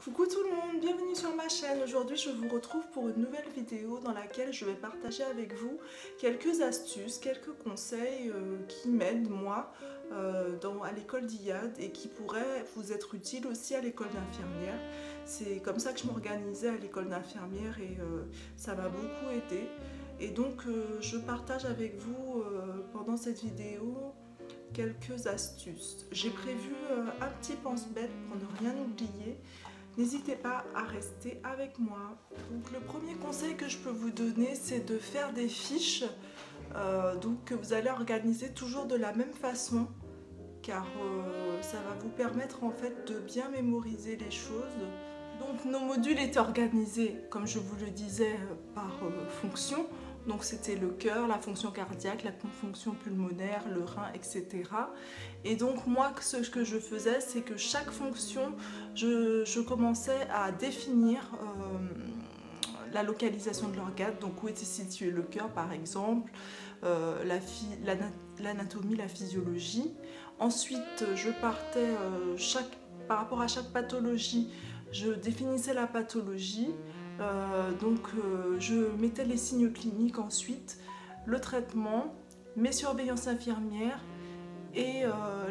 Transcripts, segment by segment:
Coucou tout le monde, bienvenue sur ma chaîne. Aujourd'hui je vous retrouve pour une nouvelle vidéo dans laquelle je vais partager avec vous quelques astuces, quelques conseils qui m'aident moi à l'école d'IAD et qui pourraient vous être utiles aussi à l'école d'infirmière. C'est comme ça que je m'organisais à l'école d'infirmière et ça m'a beaucoup aidé. Et donc je partage avec vous pendant cette vidéo quelques astuces. J'ai prévu un petit pense-bête pour ne rien oublier. N'hésitez pas à rester avec moi. Donc le premier conseil que je peux vous donner, c'est de faire des fiches que vous allez organiser toujours de la même façon, car ça va vous permettre en fait de bien mémoriser les choses. Donc nos modules étaient organisés, comme je vous le disais, par fonction. Donc c'était le cœur, la fonction cardiaque, la fonction pulmonaire, le rein, etc. Et donc moi, ce que je faisais, c'est que chaque fonction, je commençais à définir la localisation de l'organe, donc où était situé le cœur par exemple, l'anatomie, la physiologie. Ensuite, je partais, par rapport à chaque pathologie, je définissais la pathologie. Je mettais les signes cliniques ensuite, le traitement, mes surveillances infirmières et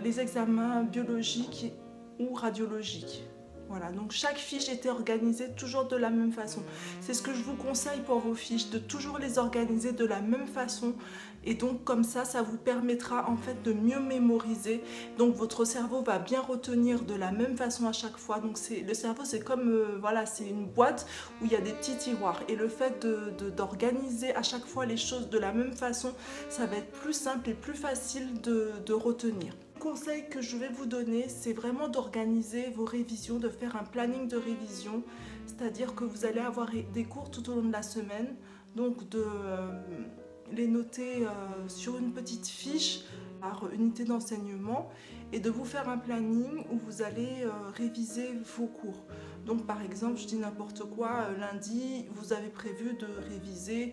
les examens biologiques ou radiologiques. Voilà, donc chaque fiche était organisée toujours de la même façon. C'est ce que je vous conseille pour vos fiches, de toujours les organiser de la même façon. Et donc comme ça vous permettra en fait de mieux mémoriser. Donc votre cerveau va bien retenir de la même façon à chaque fois. Donc le cerveau c'est comme, voilà, c'est une boîte où il y a des petits tiroirs. Et le fait d'organiser à chaque fois les choses de la même façon, ça va être plus simple et plus facile de retenir. Le conseil que je vais vous donner, c'est vraiment d'organiser vos révisions, de faire un planning de révision, c'est-à-dire que vous allez avoir des cours tout au long de la semaine, donc de les noter sur une petite fiche par unité d'enseignement et de vous faire un planning où vous allez réviser vos cours. Donc par exemple, je dis n'importe quoi, lundi, vous avez prévu de réviser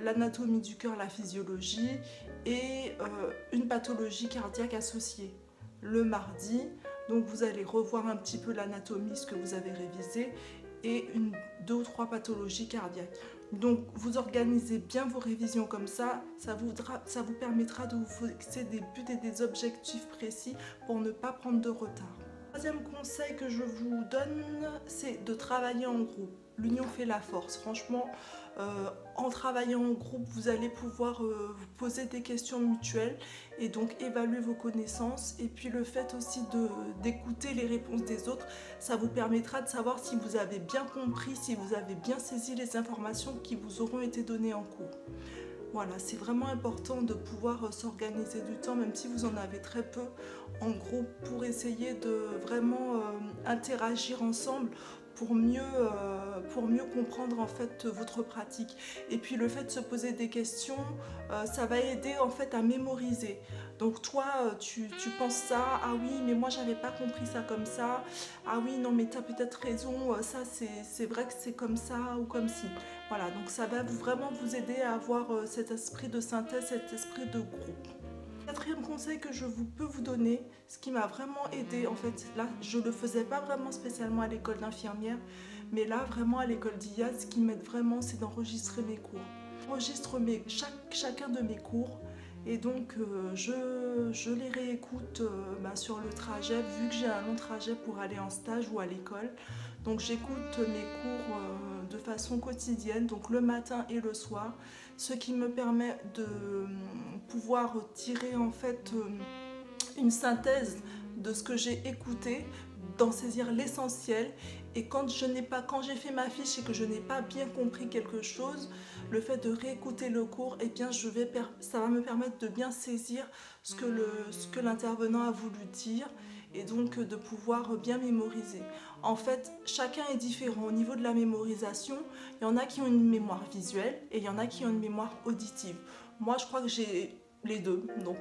l'anatomie du cœur, la physiologie et une pathologie cardiaque associée. Le mardi, donc vous allez revoir un petit peu l'anatomie, ce que vous avez révisé, et deux ou trois pathologies cardiaques. Donc vous organisez bien vos révisions comme ça vous permettra de vous fixer des buts et des objectifs précis pour ne pas prendre de retard. Troisième conseil que je vous donne, c'est de travailler en groupe. L'union fait la force. Franchement, en travaillant en groupe, vous allez pouvoir vous poser des questions mutuelles et donc évaluer vos connaissances. Et puis le fait aussi d'écouter les réponses des autres, ça vous permettra de savoir si vous avez bien compris, si vous avez bien saisi les informations qui vous auront été données en cours. Voilà, c'est vraiment important de pouvoir s'organiser du temps, même si vous en avez très peu, en groupe, pour essayer de vraiment interagir ensemble pour mieux comprendre en fait votre pratique. Et puis le fait de se poser des questions, ça va aider en fait à mémoriser. Donc toi, tu penses ça, ah oui, mais moi j'avais pas compris ça comme ça, ah oui, non mais tu as peut-être raison, ça c'est vrai que c'est comme ça ou comme si. Voilà, donc ça va vraiment vous aider à avoir cet esprit de synthèse, cet esprit de groupe. Quatrième conseil que je peux vous donner, ce qui m'a vraiment aidé, en fait, là je ne le faisais pas vraiment spécialement à l'école d'infirmière, mais là vraiment à l'école d'IAD, ce qui m'aide vraiment, c'est d'enregistrer mes cours. J'enregistre chacun de mes cours et donc je les réécoute sur le trajet, vu que j'ai un long trajet pour aller en stage ou à l'école. Donc j'écoute mes cours de façon quotidienne, donc le matin et le soir, ce qui me permet de pouvoir tirer en fait une synthèse de ce que j'ai écouté, d'en saisir l'essentiel. Et quand j'ai fait ma fiche et que je n'ai pas bien compris quelque chose, le fait de réécouter le cours, eh bien ça va me permettre de bien saisir ce que l'intervenant a voulu dire et donc de pouvoir bien mémoriser. En fait, chacun est différent au niveau de la mémorisation. Il y en a qui ont une mémoire visuelle et il y en a qui ont une mémoire auditive. Moi, je crois que j'ai les deux, donc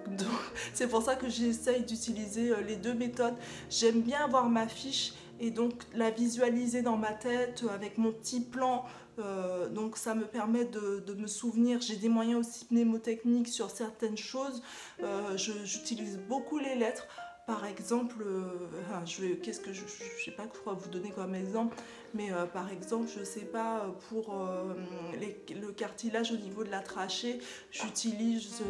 c'est pour ça que j'essaye d'utiliser les deux méthodes. J'aime bien avoir ma fiche et donc la visualiser dans ma tête avec mon petit plan, donc ça me permet de me souvenir. J'ai des moyens aussi mnémotechniques sur certaines choses. J'utilise beaucoup les lettres. Par exemple, qu'est-ce que je sais pas quoi vous donner comme exemple, mais par exemple, je sais pas, pour le cartilage au niveau de la trachée, j'utilise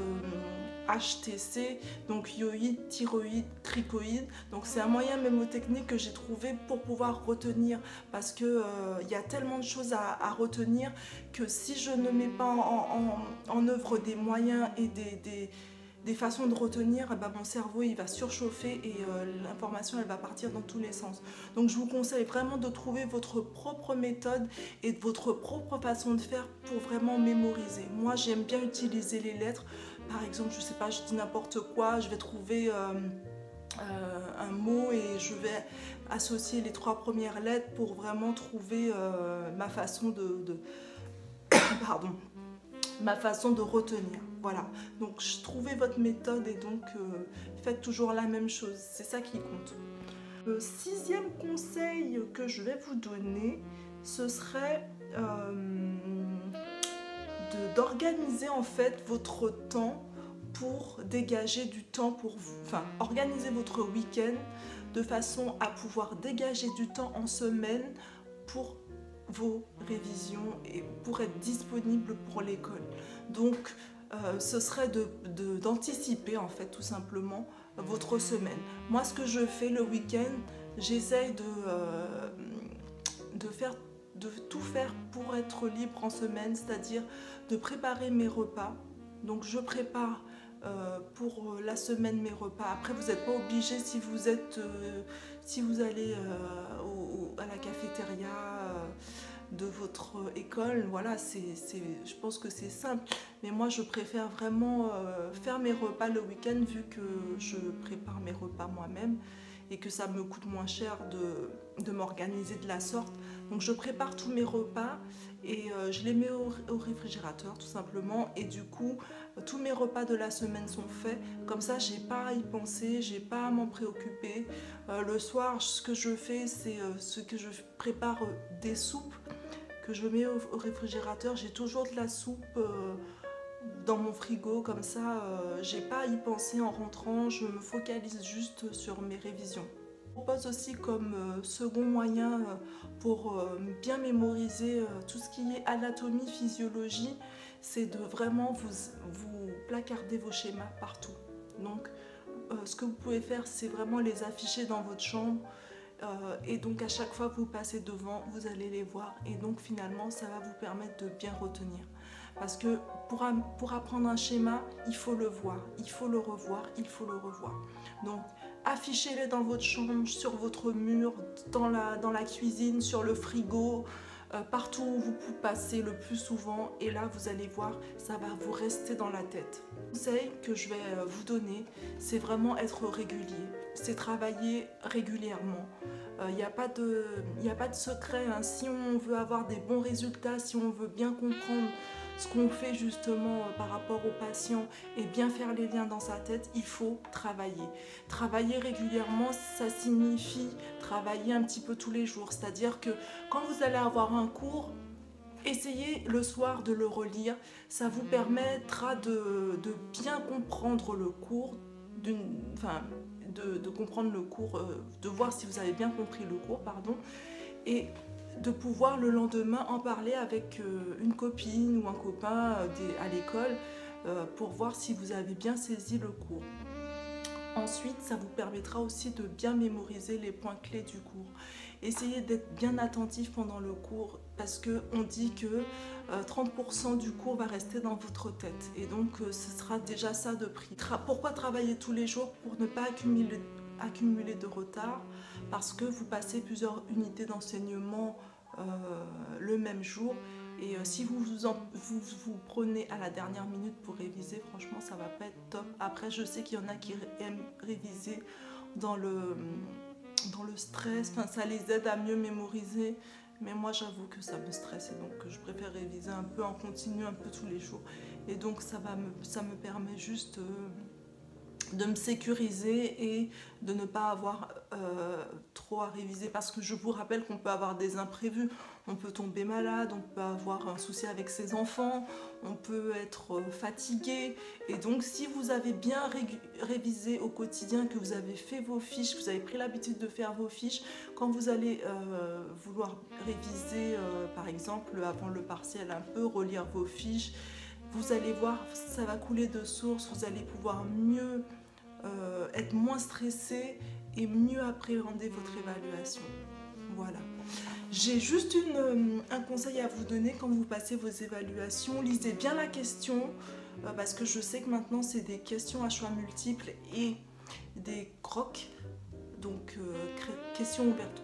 HTC, donc yoïde, thyroïde, cricoïde. Donc c'est un moyen mémotechnique que j'ai trouvé pour pouvoir retenir, parce que il y a tellement de choses à retenir que si je ne mets pas en œuvre des moyens et des façons de retenir, bah, mon cerveau il va surchauffer et l'information elle va partir dans tous les sens. Donc je vous conseille vraiment de trouver votre propre méthode et votre propre façon de faire pour vraiment mémoriser. Moi j'aime bien utiliser les lettres. Par exemple, je sais pas, je dis n'importe quoi, je vais trouver un mot et je vais associer les 3 premières lettres pour vraiment trouver ma façon pardon, ma façon de retenir. Voilà, donc trouvez votre méthode et donc faites toujours la même chose, c'est ça qui compte. Le 6e conseil que je vais vous donner, ce serait d'organiser en fait votre temps pour dégager du temps pour vous. Enfin, organiser votre week-end de façon à pouvoir dégager du temps en semaine pour vos révisions et pour être disponible pour l'école. Donc ce serait d'anticiper en fait tout simplement votre semaine. Moi ce que je fais le week-end, j'essaye de tout faire pour être libre en semaine, c'est-à-dire de préparer mes repas. Donc je prépare pour la semaine mes repas. Après vous n'êtes pas obligé si vous allez à la cafétéria de votre école, voilà, je pense que c'est simple, mais moi je préfère vraiment faire mes repas le week-end vu que je prépare mes repas moi-même et que ça me coûte moins cher de m'organiser de la sorte. Donc je prépare tous mes repas et je les mets au réfrigérateur tout simplement, et du coup tous mes repas de la semaine sont faits, comme ça j'ai pas à y penser, j'ai pas à m'en préoccuper. Le soir ce que je fais c'est ce que je prépare des soupes que je mets au réfrigérateur. J'ai toujours de la soupe dans mon frigo, comme ça j'ai pas à y penser en rentrant, je me focalise juste sur mes révisions. Je propose aussi comme second moyen pour bien mémoriser tout ce qui est anatomie, physiologie, c'est de vraiment vous placarder vos schémas partout. Donc ce que vous pouvez faire, c'est vraiment les afficher dans votre chambre. Et donc à chaque fois que vous passez devant, vous allez les voir, et donc finalement ça va vous permettre de bien retenir, parce que pour apprendre un schéma, il faut le voir, il faut le revoir, il faut le revoir. Donc affichez-les dans votre chambre, sur votre mur, dans la cuisine, sur le frigo, partout où vous passez le plus souvent, et là vous allez voir, ça va vous rester dans la tête. Le conseil que je vais vous donner, c'est vraiment être régulier, c'est travailler régulièrement. Il n'y a pas de secret, hein. Si on veut avoir des bons résultats, si on veut bien comprendre ce qu'on fait justement par rapport aux patients et bien faire les liens dans sa tête, il faut travailler. Travailler régulièrement, ça signifie travailler un petit peu tous les jours. C'est-à-dire que quand vous allez avoir un cours, essayez le soir de le relire. Ça vous permettra de bien comprendre le cours, de comprendre le cours, de voir si vous avez bien compris le cours, pardon, et de pouvoir le lendemain en parler avec une copine ou un copain à l'école pour voir si vous avez bien saisi le cours. Ensuite, ça vous permettra aussi de bien mémoriser les points clés du cours. Essayez d'être bien attentif pendant le cours, parce qu'on dit que 30% du cours va rester dans votre tête, et donc ce sera déjà ça de prix. Pourquoi travailler tous les jours? Pour ne pas accumuler de retard, parce que vous passez plusieurs unités d'enseignement le même jour, et si vous prenez à la dernière minute pour réviser, franchement ça va pas être top. Après je sais qu'il y en a qui aiment réviser dans le stress, enfin, ça les aide à mieux mémoriser, mais moi j'avoue que ça me stresse, et donc je préfère réviser un peu en continu, un peu tous les jours, et donc ça me permet juste de me sécuriser et de ne pas avoir trop à réviser parce que je vous rappelle qu'on peut avoir des imprévus, on peut tomber malade, on peut avoir un souci avec ses enfants, on peut être fatigué, et donc si vous avez bien révisé au quotidien, que vous avez fait vos fiches, que vous avez pris l'habitude de faire vos fiches, quand vous allez vouloir réviser par exemple avant le partiel un peu, relire vos fiches, vous allez voir, ça va couler de source, vous allez pouvoir mieux être moins stressé et mieux appréhender votre évaluation. Voilà. J'ai juste un conseil à vous donner quand vous passez vos évaluations. Lisez bien la question parce que je sais que maintenant c'est des questions à choix multiples et des crocs. Donc questions ouvertes.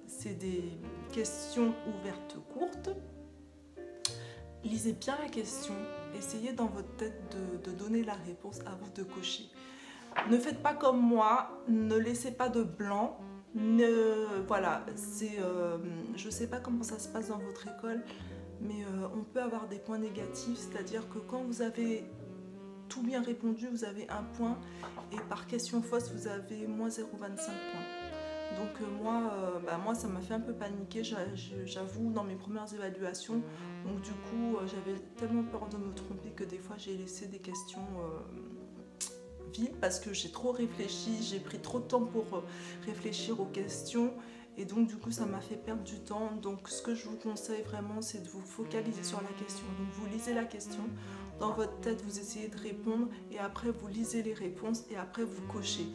C'est des questions ouvertes courtes. Lisez bien la question. Essayez dans votre tête de donner la réponse, à vous de cocher. Ne faites pas comme moi, ne laissez pas de blanc. Voilà, je ne sais pas comment ça se passe dans votre école, mais on peut avoir des points négatifs, c'est-à-dire que quand vous avez tout bien répondu, vous avez 1 point, et par question fausse, vous avez moins 0,25 points. Donc moi, ça m'a fait un peu paniquer, j'avoue, dans mes premières évaluations. Donc du coup, j'avais tellement peur de me tromper que des fois, j'ai laissé des questions vides parce que j'ai trop réfléchi, j'ai pris trop de temps pour réfléchir aux questions. Et donc du coup, ça m'a fait perdre du temps. Donc ce que je vous conseille vraiment, c'est de vous focaliser sur la question. Donc vous lisez la question, dans votre tête, vous essayez de répondre, et après vous lisez les réponses, et après vous cochez.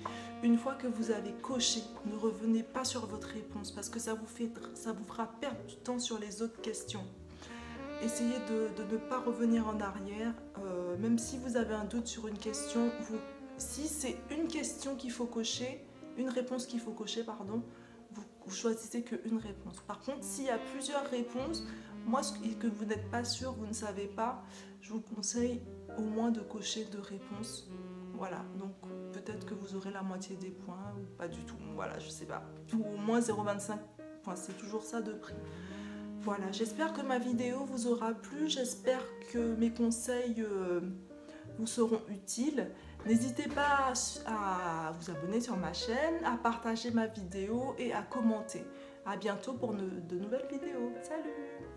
Une fois que vous avez coché, ne revenez pas sur votre réponse parce que ça vous fera perdre du temps sur les autres questions. Essayez de ne pas revenir en arrière, même si vous avez un doute sur une question. Si c'est une question qu'il faut cocher, une réponse qu'il faut cocher, pardon, vous choisissez qu'une réponse. Par contre, s'il y a plusieurs réponses, moi, que vous n'êtes pas sûr, vous ne savez pas, je vous conseille au moins de cocher 2 réponses. Voilà, donc peut-être que vous aurez la moitié des points ou pas du tout. Voilà, je sais pas. Ou au moins 0,25 points, c'est toujours ça de prix. Voilà, j'espère que ma vidéo vous aura plu, j'espère que mes conseils vous seront utiles. N'hésitez pas à vous abonner sur ma chaîne, à partager ma vidéo et à commenter. À bientôt pour de nouvelles vidéos. Salut!